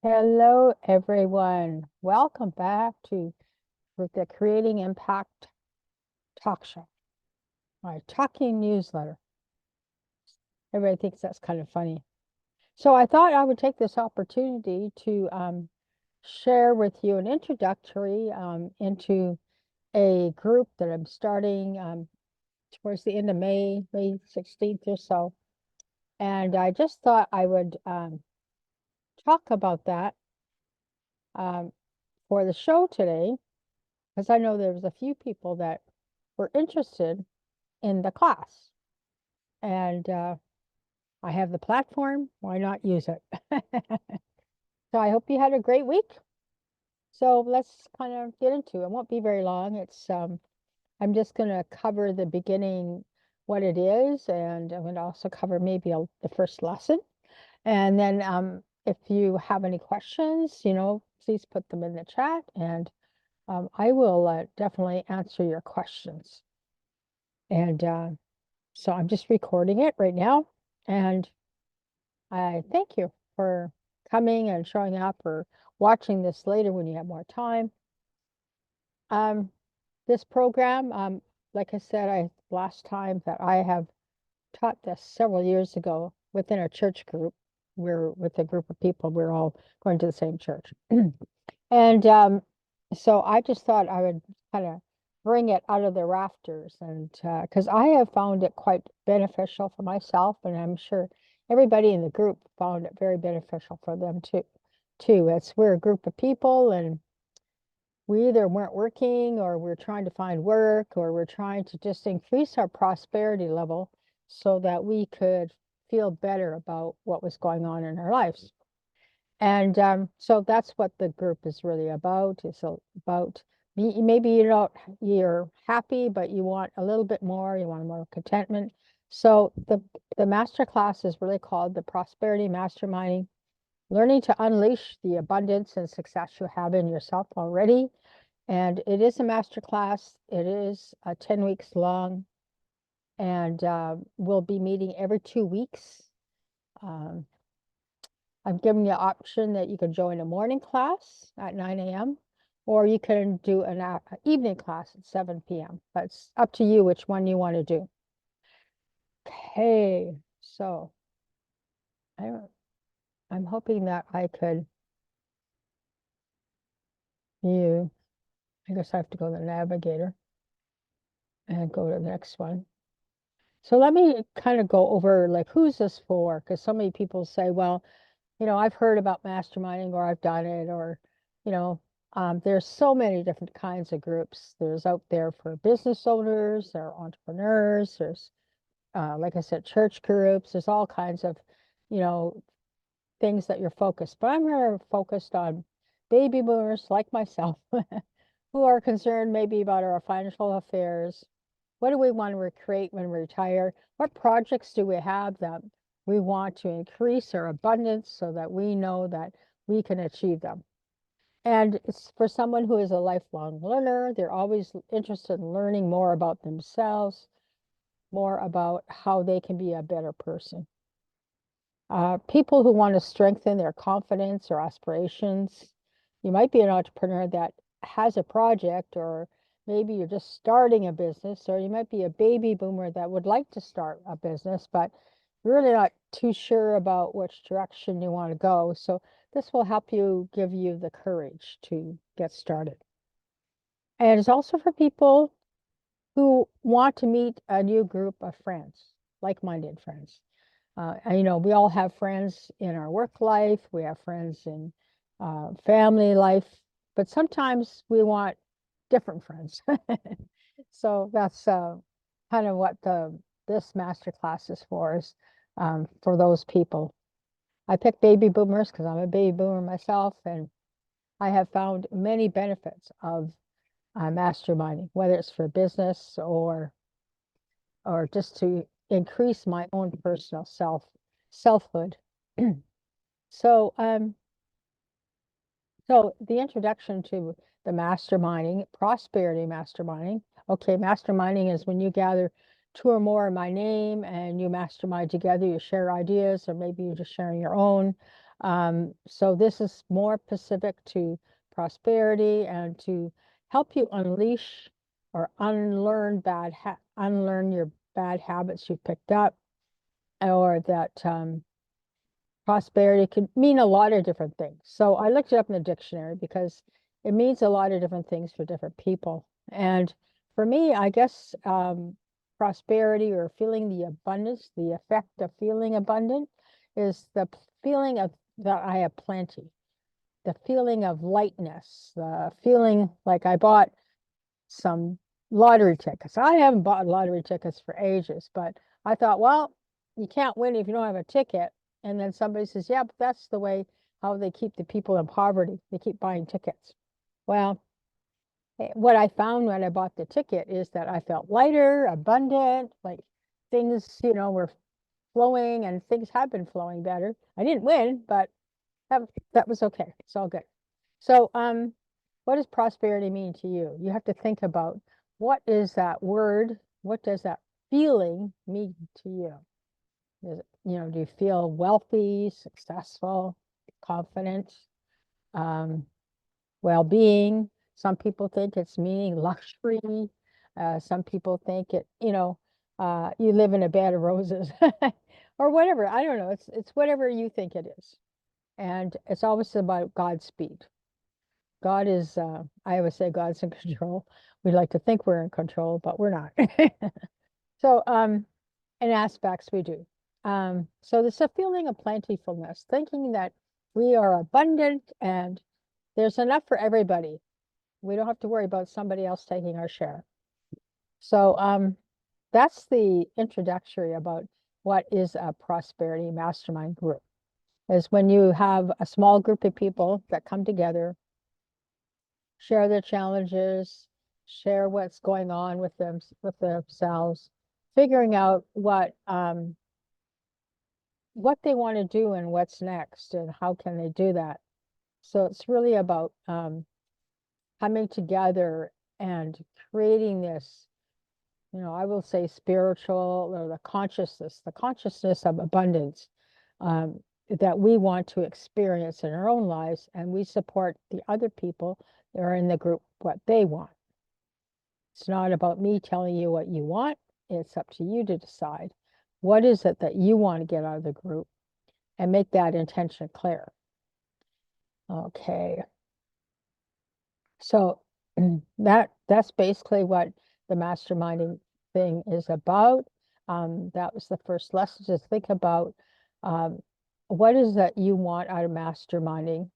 Hello, everyone. Welcome back to the Creating Impact Talk Show, my talking newsletter. Everybody thinks that's kind of funny. So I thought I would take this opportunity to share with you an introductory into a group that I'm starting towards the end of May 16th or so. And I just thought I would talk about that um, for the show today, because I know there was a few people that were interested in the class. And I have the platform. Why not use it? So I hope you had a great week. So let's kind of get into it. It won't be very long. I'm just going to cover the beginning, what it is, and I'm going to also cover maybe the first lesson. And then if you have any questions, please put them in the chat, and I will definitely answer your questions. And so I'm just recording it right now. And I thank you for coming and showing up or watching this later when you have more time. This program, like I said, last time that I have taught this several years ago within a church group. We're with a group of people. We're all going to the same church. And so I just thought I would kind of bring it out of the rafters, and because I have found it quite beneficial for myself, and I'm sure everybody in the group found it very beneficial for them too. We're a group of people, and we either weren't working, or we're trying to find work, or we're trying to just increase our prosperity level so that we could feel better about what was going on in our lives. And so that's what the group is really about. It's about maybe you're happy, but you want a little bit more. You want more contentment. So the master class is really called the Prosperity Masterminding, learning to unleash the abundance and success you have in yourself already. And it is a master class. It is 10 weeks long, and we'll be meeting every 2 weeks. Um, I'm giving you an option that you can join a morning class at 9 a.m. or you can do an evening class at 7 p.m. But it's up to you which one you want to do. Okay, so I'm hoping that I guess I have to go to the navigator and go to the next one. So let me kind of go over like who's this for? Because so many people say, well, I've heard about masterminding, or I've done it, or, you know, there's so many different kinds of groups. There's out there for business owners, there are entrepreneurs, there's, like I said, church groups. There's all kinds of, you know, things that you're focused. But I'm more focused on baby boomers like myself who are concerned maybe about our financial affairs. What do we want to recreate when we retire? What projects do we have that we want to increase our abundance so that we know that we can achieve them? And it's for someone who is a lifelong learner. They're always interested in learning more about themselves, more about how they can be a better person. People who want to strengthen their confidence or aspirations. You might be an entrepreneur that has a project, or maybe you're just starting a business, or you might be a baby boomer that would like to start a business, but you're really not too sure about which direction you want to go. So this will help give you the courage to get started. And it's also for people who want to meet a new group of friends, like-minded friends. We all have friends in our work life, we have friends in family life, but sometimes we want different friends. So that's kind of what this master class is for, is for those people. I picked baby boomers because I'm a baby boomer myself, and I have found many benefits of masterminding, whether it's for business or just to increase my own personal selfhood. So, so the introduction to the masterminding, prosperity masterminding. Okay, masterminding is when you gather two or more in my name and you mastermind together, you share ideas, or maybe you're just sharing your own. So this is more specific to prosperity and to help you unleash or unlearn your bad habits you picked up, or that prosperity could mean a lot of different things. So I looked it up in the dictionary because it means a lot of different things for different people. And for me, I guess prosperity or feeling the abundance, the effect of feeling abundant, is the feeling of that I have plenty, the feeling of lightness, the feeling like I bought some lottery tickets. I haven't bought lottery tickets for ages, but I thought, well, you can't win if you don't have a ticket. And then somebody says, yeah, but that's the way how they keep the people in poverty. They keep buying tickets. Well, what I found when I bought the ticket is that I felt lighter, abundant, like things, were flowing, and things have been flowing better. I didn't win, but that was okay. It's all good. So, what does prosperity mean to you? You have to think about, what is that word? What does that feeling mean to you? Do you feel wealthy, successful, confident, um, well-being? Some people think it's meaning luxury. Some people think you live in a bed of roses or whatever. I don't know. It's whatever you think it is. And it's always about Godspeed. God is, I always say God's in control. We like to think we're in control, but we're not. So, in aspects we do. So there's a feeling of plentifulness, thinking that we are abundant and there's enough for everybody. We don't have to worry about somebody else taking our share. So, that's the introductory about what is a prosperity mastermind group. Is when you have a small group of people that come together, share their challenges, share what's going on with themselves, figuring out what they want to do and what's next and how can they do that. So it's really about coming together and creating this, I will say spiritual, or the consciousness of abundance, that we want to experience in our own lives, and we support the other people that are in the group what they want. It's not about me telling you what you want. It's up to you to decide what is it that you want to get out of the group and make that intention clear. Okay. So that's basically what the masterminding thing is about. That was the first lesson, to think about what is that you want out of masterminding?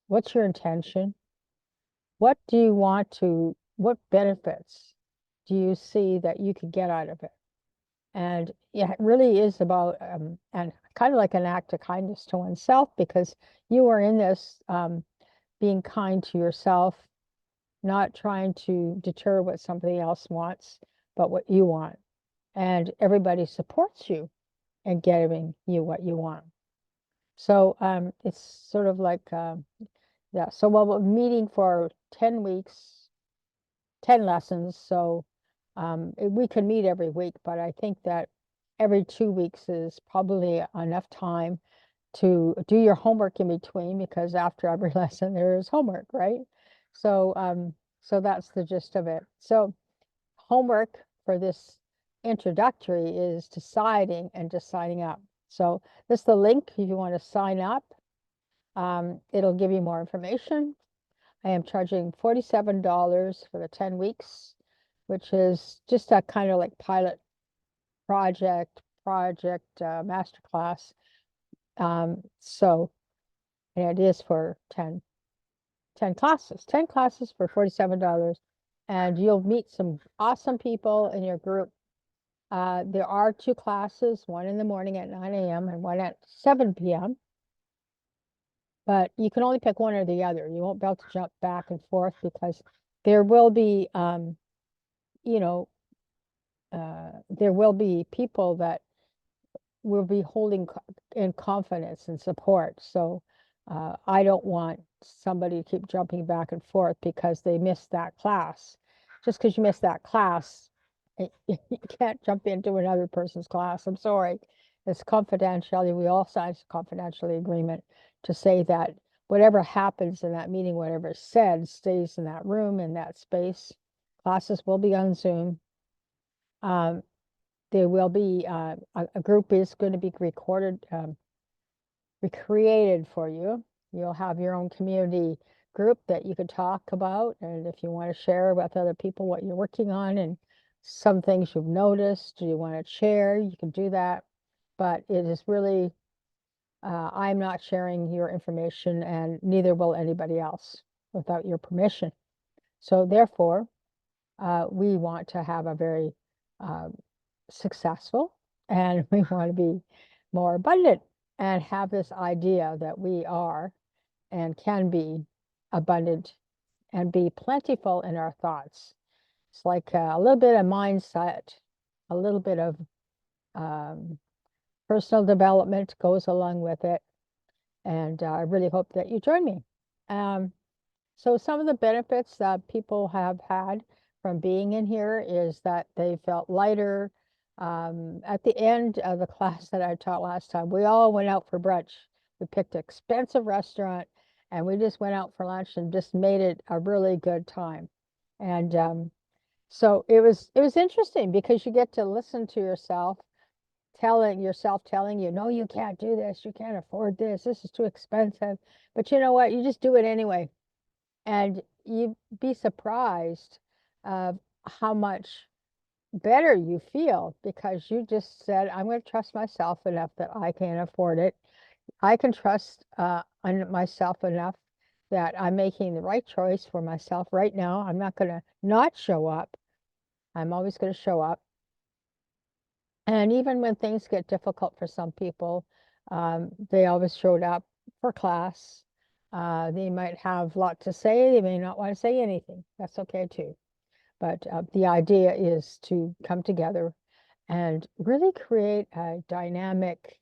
What's your intention? What benefits do you see that you could get out of it? And yeah, it really is about, and kind of like an act of kindness to oneself, because you are in this being kind to yourself, not trying to deter what somebody else wants, but what you want. And everybody supports you in giving you what you want. So it's sort of like, yeah. So we're meeting for 10 weeks, 10 lessons. So we can meet every week, but I think that every 2 weeks is probably enough time to do your homework in between, because after every lesson there is homework, right? So that's the gist of it. So homework for this introductory is deciding and just signing up. So this is the link if you want to sign up. It'll give you more information. I am charging $47 for the 10 weeks, which is just a kind of like pilot project masterclass. So, and it is for 10 classes for $47. And you'll meet some awesome people in your group. There are 2 classes, one in the morning at 9 a.m. and one at 7 p.m. But you can only pick one or the other. You won't be able to jump back and forth, because there will be, you know, there will be people that will be holding in confidence and support. So I don't want somebody to keep jumping back and forth because they missed that class. Just because you missed that class, you can't jump into another person's class. I'm sorry. It's confidentiality. We all signed a confidentiality agreement to say that whatever happens in that meeting, whatever is said, stays in that room, in that space. Classes will be on Zoom. There will be a group is going to be recorded, recreated for you. You'll have your own community group that you could talk about, and if you want to share with other people what you're working on and some things you've noticed, you want to share, you can do that. But it is really, I'm not sharing your information, and neither will anybody else without your permission. So therefore, we want to have a very successful, and we want to be more abundant and have this idea that we are and can be abundant and be plentiful in our thoughts. It's like a little bit of mindset, a little bit of um, personal development goes along with it. And I really hope that you join me. Um, so some of the benefits that people have had from being in here is that they felt lighter. At the end of the class that I taught last time, we all went out for brunch. We picked an expensive restaurant and we just went out for lunch and just made it a really good time. And so it was interesting because you get to listen to yourself telling you, no, you can't do this, you can't afford this is too expensive. But you know what? You just do it anyway. And you'd be surprised of how much better you feel because you just said, I'm going to trust myself enough that I can afford it. I can trust myself enough that I'm making the right choice for myself right now. I'm not going to not show up. I'm always going to show up. And even when things get difficult for some people, they always showed up for class. They might have a lot to say. They may not want to say anything. That's okay too. But the idea is to come together and really create a dynamic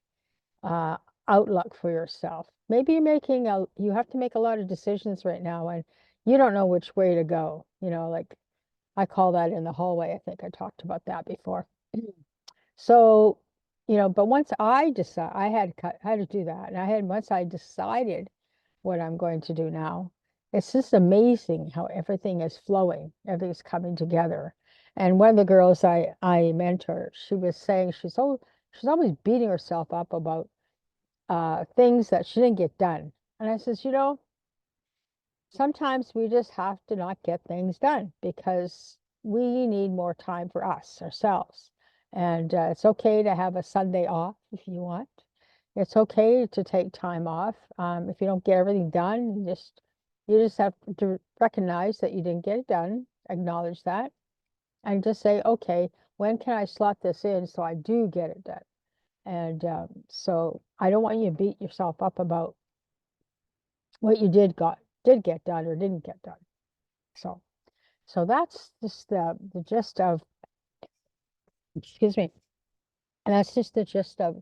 uh, outlook for yourself. Maybe you have to make a lot of decisions right now and you don't know which way to go. Like I call that in the hallway. I think I talked about that before. So, but once I decide, I had to do that. And once I decided what I'm going to do now, it's just amazing how everything is flowing, everything's coming together. And one of the girls I mentor, she was saying she's always beating herself up about things that she didn't get done. And I says, sometimes we just have to not get things done because we need more time for us, ourselves. And it's okay to have a Sunday off if you want. It's okay to take time off. If you don't get everything done, you just have to recognize that you didn't get it done, acknowledge that, and just say, okay, when can I slot this in so I do get it done? And so I don't want you to beat yourself up about what you did get done or didn't get done. So that's just the gist of, excuse me, and that's just the gist of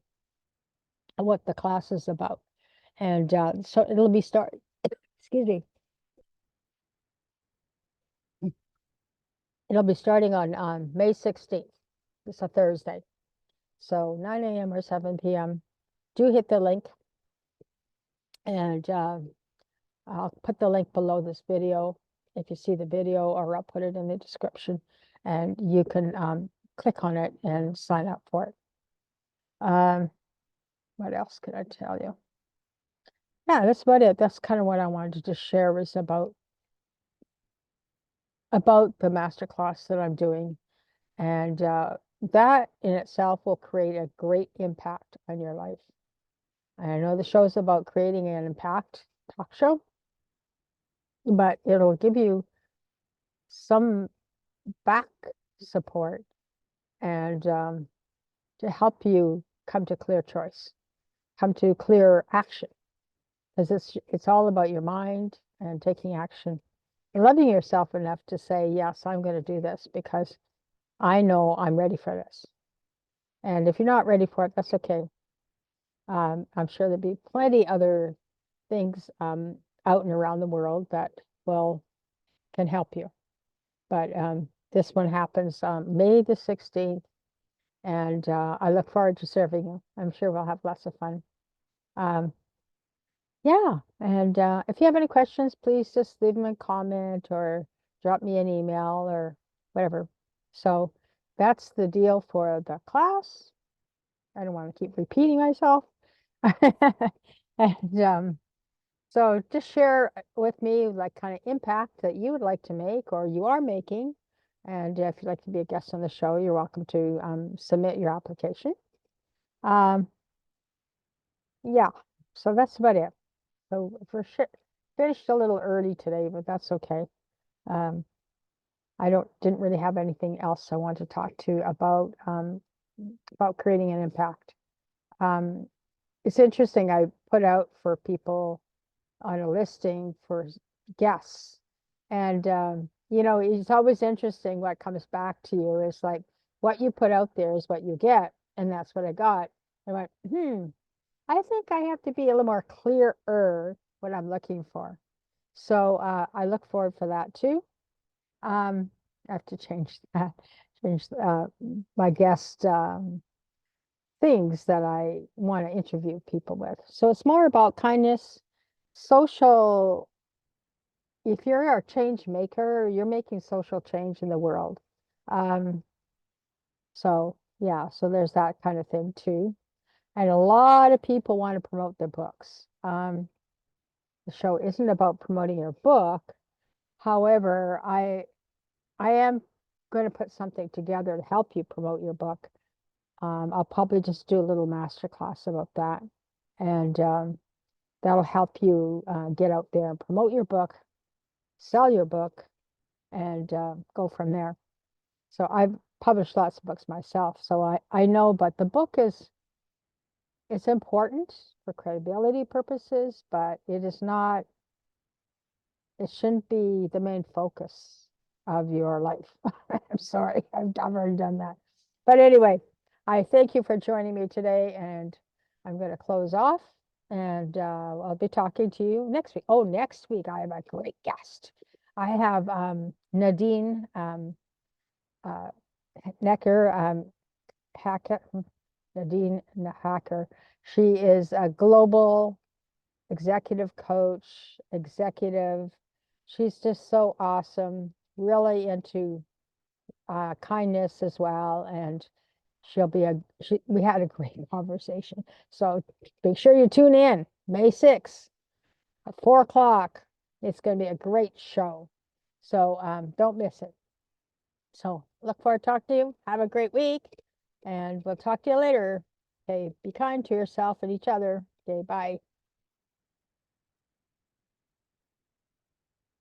what the class is about. And so excuse me, it'll be starting on May 16th. It's a Thursday. So 9 a.m. or 7 p.m. Do hit the link, and I'll put the link below this video if you see the video, or I'll put it in the description, and you can click on it and sign up for it. What else could I tell you? Yeah, that's about it. That's kind of what I wanted to just share was about the masterclass that I'm doing. And that in itself will create a great impact on your life. And I know the show's about creating an impact talk show, but it'll give you some back support and to help you come to clear choice, come to clear action, because it's all about your mind and taking action, loving yourself enough to say, yes, I'm going to do this because I know I'm ready for this. And if you're not ready for it, that's okay. I'm sure there'll be plenty other things out and around the world that can help you. But this one happens May the 16th, And I look forward to serving you. I'm sure we'll have lots of fun. Um, yeah. And if you have any questions, please just leave them a comment or drop me an email or whatever. So that's the deal for the class. I don't want to keep repeating myself. And so just share with me like kind of impact that you would like to make or you are making. And if you'd like to be a guest on the show, you're welcome to submit your application. Um, yeah, so that's about it. So for sure, finished a little early today, but that's okay. Um, I didn't really have anything else I want to talk to you about creating an impact. Um, it's interesting. I put out for people on a listing for guests. And, it's always interesting what comes back to you is like what you put out there is what you get. And that's what I got. I went, I think I have to be a little more clearer what I'm looking for. So I look forward for that too. I have to change my guest things that I want to interview people with. So it's more about kindness, social. If you're a change maker, you're making social change in the world. Um, so yeah, so there's that kind of thing too. And a lot of people want to promote their books. The show isn't about promoting your book. However, I am going to put something together to help you promote your book. I'll probably just do a little master class about that. And that'll help you get out there and promote your book, sell your book, and go from there. So I've published lots of books myself, so I know, but the book it's important for credibility purposes, but it shouldn't be the main focus of your life. I'm sorry, I've already done that. But anyway, I thank you for joining me today, and I'm going to close off, and I'll be talking to you next week. Oh, next week I have a great guest. I have Nadine uh, Necker, Hacker, Nadine Hacker. She is a global executive coach, executive. She's just so awesome, really into kindness as well. And we had a great conversation. So make sure you tune in May 6th at 4 o'clock. It's going to be a great show. So don't miss it. So look forward to talking to you. Have a great week. And we'll talk to you later. Okay, be kind to yourself and each other. Okay, bye.